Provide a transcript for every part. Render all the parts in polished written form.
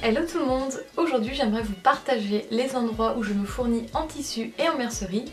Hello tout le monde! Aujourd'hui j'aimerais vous partager les endroits où je me fournis en tissu et en mercerie.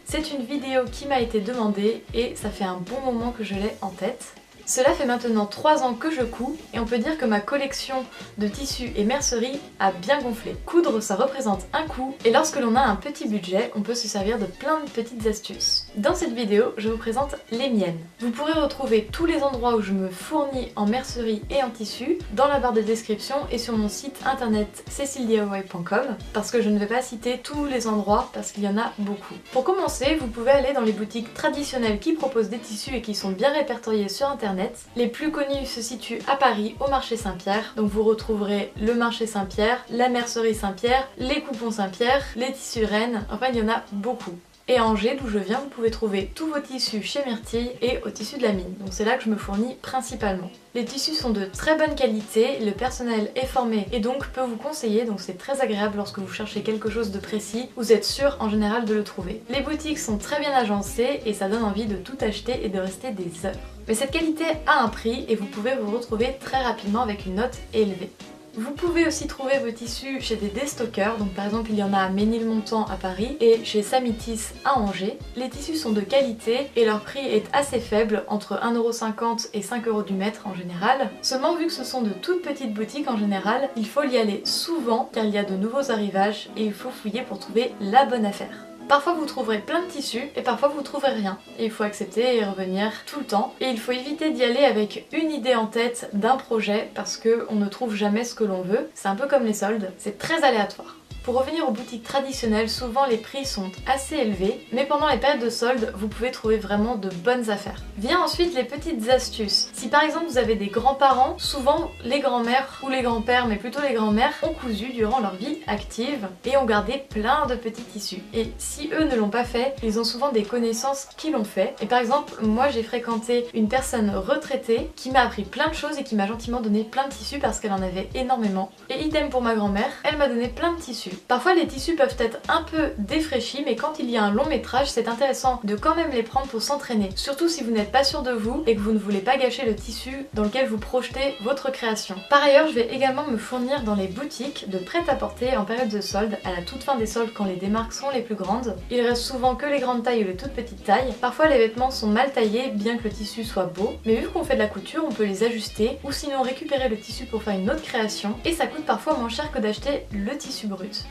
C'est une vidéo qui m'a été demandée et ça fait un bon moment que je l'ai en tête. Cela fait maintenant 3 ans que je couds et on peut dire que ma collection de tissus et mercerie a bien gonflé. Coudre ça représente un coût et lorsque l'on a un petit budget, on peut se servir de plein de petites astuces. Dans cette vidéo, je vous présente les miennes. Vous pourrez retrouver tous les endroits où je me fournis en mercerie et en tissu dans la barre de description et sur mon site internet cecilediy.com parce que je ne vais pas citer tous les endroits parce qu'il y en a beaucoup. Pour commencer, vous pouvez aller dans les boutiques traditionnelles qui proposent des tissus et qui sont bien répertoriés sur internet. Les plus connus se situent à Paris au marché Saint-Pierre, donc vous retrouverez le marché Saint-Pierre, la mercerie Saint-Pierre, les coupons Saint-Pierre, les tissus Rennes, enfin il y en a beaucoup. Et à Angers, d'où je viens, vous pouvez trouver tous vos tissus chez Myrtille et au tissu de la mine, donc c'est là que je me fournis principalement. Les tissus sont de très bonne qualité, le personnel est formé et donc peut vous conseiller, donc c'est très agréable lorsque vous cherchez quelque chose de précis, vous êtes sûr en général de le trouver. Les boutiques sont très bien agencées et ça donne envie de tout acheter et de rester des heures. Mais cette qualité a un prix et vous pouvez vous retrouver très rapidement avec une note élevée. Vous pouvez aussi trouver vos tissus chez des déstockeurs, donc par exemple il y en a à Ménilmontant à Paris et chez Samitis à Angers. Les tissus sont de qualité et leur prix est assez faible, entre 1,50€ et 5€ du mètre en général. Seulement vu que ce sont de toutes petites boutiques en général, il faut y aller souvent car il y a de nouveaux arrivages et il faut fouiller pour trouver la bonne affaire. Parfois vous trouverez plein de tissus et parfois vous trouverez rien. Et il faut accepter et revenir tout le temps. Et il faut éviter d'y aller avec une idée en tête d'un projet parce qu'on ne trouve jamais ce que l'on veut. C'est un peu comme les soldes, c'est très aléatoire. Pour revenir aux boutiques traditionnelles, souvent les prix sont assez élevés, mais pendant les périodes de soldes, vous pouvez trouver vraiment de bonnes affaires. Vient ensuite les petites astuces. Si par exemple vous avez des grands-parents, souvent les grands-mères ou les grands-pères, mais plutôt les grands-mères, ont cousu durant leur vie active et ont gardé plein de petits tissus. Et si eux ne l'ont pas fait, ils ont souvent des connaissances qui l'ont fait. Et par exemple, moi j'ai fréquenté une personne retraitée qui m'a appris plein de choses et qui m'a gentiment donné plein de tissus parce qu'elle en avait énormément. Et idem pour ma grand-mère, elle m'a donné plein de tissus. Parfois les tissus peuvent être un peu défraîchis, mais quand il y a un long métrage, c'est intéressant de quand même les prendre pour s'entraîner. Surtout si vous n'êtes pas sûr de vous et que vous ne voulez pas gâcher le tissu dans lequel vous projetez votre création. Par ailleurs, je vais également me fournir dans les boutiques de prêt-à-porter en période de solde, à la toute fin des soldes quand les démarques sont les plus grandes. Il reste souvent que les grandes tailles ou les toutes petites tailles. Parfois les vêtements sont mal taillés bien que le tissu soit beau, mais vu qu'on fait de la couture, on peut les ajuster ou sinon récupérer le tissu pour faire une autre création et ça coûte parfois moins cher que d'acheter le tissu brut.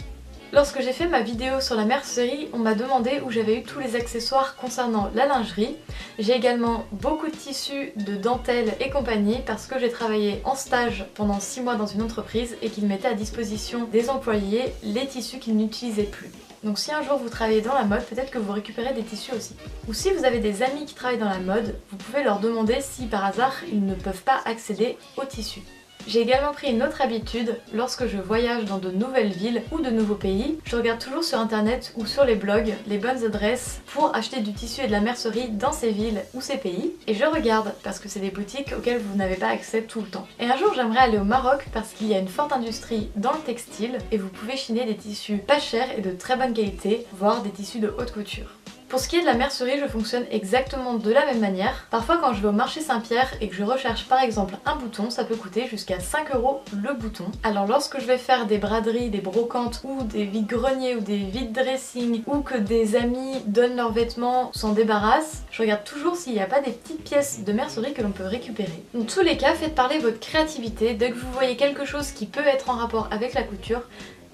Lorsque j'ai fait ma vidéo sur la mercerie, on m'a demandé où j'avais eu tous les accessoires concernant la lingerie. J'ai également beaucoup de tissus, de dentelles et compagnie parce que j'ai travaillé en stage pendant 6 mois dans une entreprise et qu'ils mettaient à disposition des employés les tissus qu'ils n'utilisaient plus. Donc si un jour vous travaillez dans la mode, peut-être que vous récupérez des tissus aussi. Ou si vous avez des amis qui travaillent dans la mode, vous pouvez leur demander si par hasard ils ne peuvent pas accéder aux tissus. J'ai également pris une autre habitude, lorsque je voyage dans de nouvelles villes ou de nouveaux pays, je regarde toujours sur internet ou sur les blogs les bonnes adresses pour acheter du tissu et de la mercerie dans ces villes ou ces pays. Et je regarde parce que c'est des boutiques auxquelles vous n'avez pas accès tout le temps. Et un jour j'aimerais aller au Maroc parce qu'il y a une forte industrie dans le textile et vous pouvez chiner des tissus pas chers et de très bonne qualité, voire des tissus de haute couture. Pour ce qui est de la mercerie, je fonctionne exactement de la même manière. Parfois quand je vais au marché Saint-Pierre et que je recherche par exemple un bouton, ça peut coûter jusqu'à 5 € le bouton. Alors lorsque je vais faire des braderies, des brocantes ou des vide-greniers ou des vide-dressing ou que des amis donnent leurs vêtements, s'en débarrassent, je regarde toujours s'il n'y a pas des petites pièces de mercerie que l'on peut récupérer. Dans tous les cas, faites parler votre créativité. Dès que vous voyez quelque chose qui peut être en rapport avec la couture,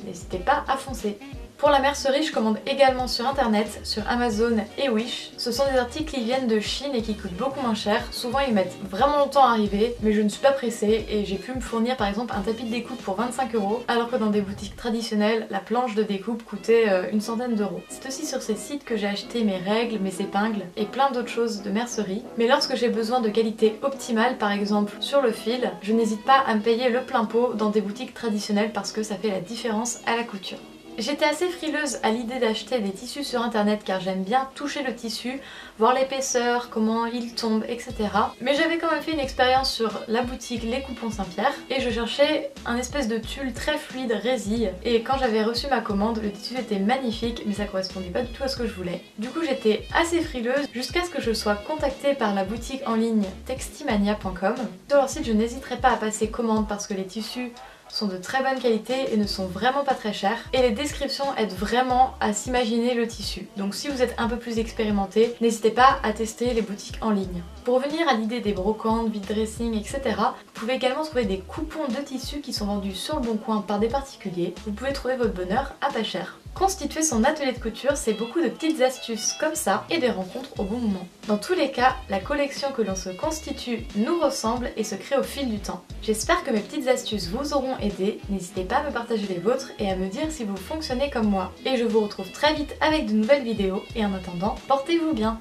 n'hésitez pas à foncer. Pour la mercerie, je commande également sur internet, sur Amazon et Wish. Ce sont des articles qui viennent de Chine et qui coûtent beaucoup moins cher. Souvent ils mettent vraiment longtemps à arriver, mais je ne suis pas pressée et j'ai pu me fournir par exemple un tapis de découpe pour 25 €, alors que dans des boutiques traditionnelles, la planche de découpe coûtait une centaine d'euros. C'est aussi sur ces sites que j'ai acheté mes règles, mes épingles et plein d'autres choses de mercerie. Mais lorsque j'ai besoin de qualité optimale, par exemple sur le fil, je n'hésite pas à me payer le plein pot dans des boutiques traditionnelles parce que ça fait la différence à la couture. J'étais assez frileuse à l'idée d'acheter des tissus sur internet car j'aime bien toucher le tissu, voir l'épaisseur, comment il tombe, etc. Mais j'avais quand même fait une expérience sur la boutique Les Coupons Saint-Pierre et je cherchais un espèce de tulle très fluide, résille, et quand j'avais reçu ma commande, le tissu était magnifique mais ça correspondait pas du tout à ce que je voulais. Du coup j'étais assez frileuse jusqu'à ce que je sois contactée par la boutique en ligne textimania.com. Sur leur site je n'hésiterai pas à passer commande parce que les tissus sont de très bonne qualité et ne sont vraiment pas très chers. Et les descriptions aident vraiment à s'imaginer le tissu. Donc si vous êtes un peu plus expérimenté, n'hésitez pas à tester les boutiques en ligne. Pour revenir à l'idée des brocantes, vide-dressing, etc., vous pouvez également trouver des coupons de tissu qui sont vendus sur le bon coin par des particuliers. Vous pouvez trouver votre bonheur à pas cher. Constituer son atelier de couture, c'est beaucoup de petites astuces comme ça et des rencontres au bon moment. Dans tous les cas, la collection que l'on se constitue nous ressemble et se crée au fil du temps. J'espère que mes petites astuces vous auront aidé. N'hésitez pas à me partager les vôtres et à me dire si vous fonctionnez comme moi. Et je vous retrouve très vite avec de nouvelles vidéos et en attendant, portez-vous bien.